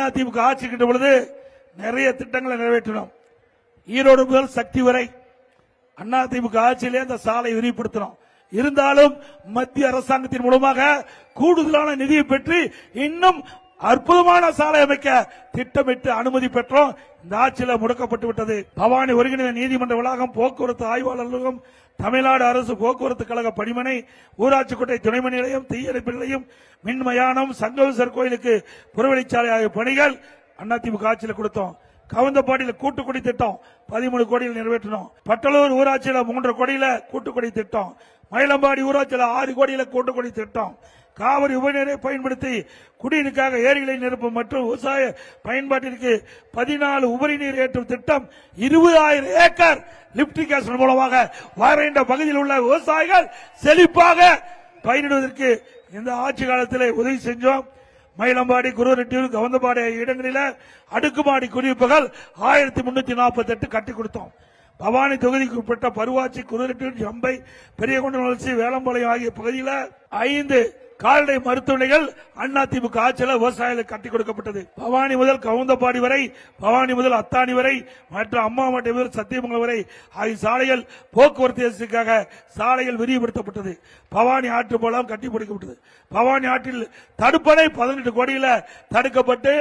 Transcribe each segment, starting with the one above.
அதிமுக ஆட்சி கிட்ட பொழுது நிறைய திட்டங்களை நிறைவேற்றினோம். ஈரோடு முதல் சக்தி வரை அதிமுக ஆட்சியிலே அந்த சாலை விரிவுபடுத்தினோம். இருந்தாலும் மத்திய அரசாங்கத்தின் மூலமாக கூடுதலான நிதியை பெற்று இன்னும் அற்புதமான சாலை அமைக்க திட்டமிட்டு அனுமதி பெற்றோம். இந்த ஆட்சியில் முடக்கப்பட்டு விட்டது. பவானி ஒருங்கிணைந்த நீதிமன்ற வளாகம், போக்குவரத்து ஆய்வாளர் அலுவலகம், தமிழ்நாடு அரசு போக்குவரத்து கழக பணிமனை, ஊராட்சிக்கோட்டை துணைமின் நிலையம், தீயணைப்பு நிலையம், மின்மயானம், சங்கவேசர் கோயிலுக்கு புறவழிச்சாலை ஆகிய பணிகள் அதிமுக ஆட்சியில் கொடுத்தோம். கவுந்தப்பாடியில் கூட்டுக்குடி திட்டம் 13 கோடியில் நிறைவேற்றினோம். பட்டலூர் ஊராட்சியில் 3 கோடியில கூட்டுக்குடி திட்டம், மயிலம்பாடி ஊராட்சியில் 6 கோடியில கூட்டுக்குடி திட்டம், காவிரி உபநீரை பயன்படுத்தி குடிநீருக்காக ஏரிகளை நிரப்பும் மற்றும் விவசாய பயன்பாட்டிற்கு 14 உபரி நீர் ஏற்றும் திட்டம், 20,000 ஏக்கர் லிப்ட் இரிகேஷன் மூலமாக வறண்ட பகுதியில் உள்ள விவசாயிகள் செழிப்பாக பயனிடுவதற்கு இந்த ஆட்சி காலத்தில் உதவி செஞ்சோம். மயிலம்பாடி, குருவரெட்டியூர், கவுந்தபாடி ஆகிய இடங்களில் அடுக்குமாடி குடியிருப்புகள் 1348 கட்டி கொடுத்தோம். பவானி தொகுதிக்கு உட்பட்ட பருவாச்சி, குருவரெட்டியூர், ஜம்பை, பெரியகுண்டம் வளர்ச்சி, வேளம்பாளையம் ஆகிய பகுதியில் 5 கால்நடை மருத்துவமனைகள் அதிமுக ஆட்சியில் விவசாயிகளுக்கு கட்டி கொடுக்கப்பட்டது. பவானி முதல் கவுந்தபாடி வரை, பவானி முதல் அத்தானி வரை மற்றும் அம்மாவட்டை முதல் சத்தியமங்கலம் வரை ஆகிய சாலைகள் போக்குவரத்து வசதிக்காக சாலைகள் விரிவுபடுத்தப்பட்டது. பவானி ஆற்று பாலம் கட்டி முடிக்கப்பட்டது. பவானி ஆற்றில் தடுப்பணை 18 கோடியில தடுக்கப்பட்டு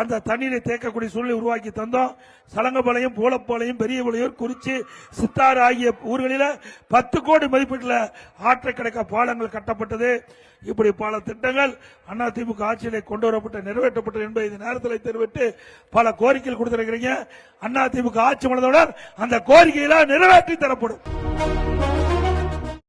அந்த தண்ணீரை தேக்கக்கூடிய சூழ்நிலை உருவாக்கி தந்தோம். சலங்கபாளையம், பூலப்பாளையம், பெரியபாளையம், குறிச்சி, சித்தாறு ஆகிய ஊர்களில் 10 கோடி மதிப்பீட்டில் ஆற்றை கடக்க பாலங்கள் கட்டப்பட்டது. இப்படி பல திட்டங்கள் அதிமுக ஆட்சியிலே கொண்டு வரப்பட்டு நிறைவேற்றப்பட்டது என்பதை இந்த நேரத்தில் தெரிவித்து பல கோரிக்கைகள் கொடுத்திருக்கிறீங்க. அதிமுக ஆட்சி மனதுடன் அந்த கோரிக்கைகளை நிறைவேற்றி தரப்படும்.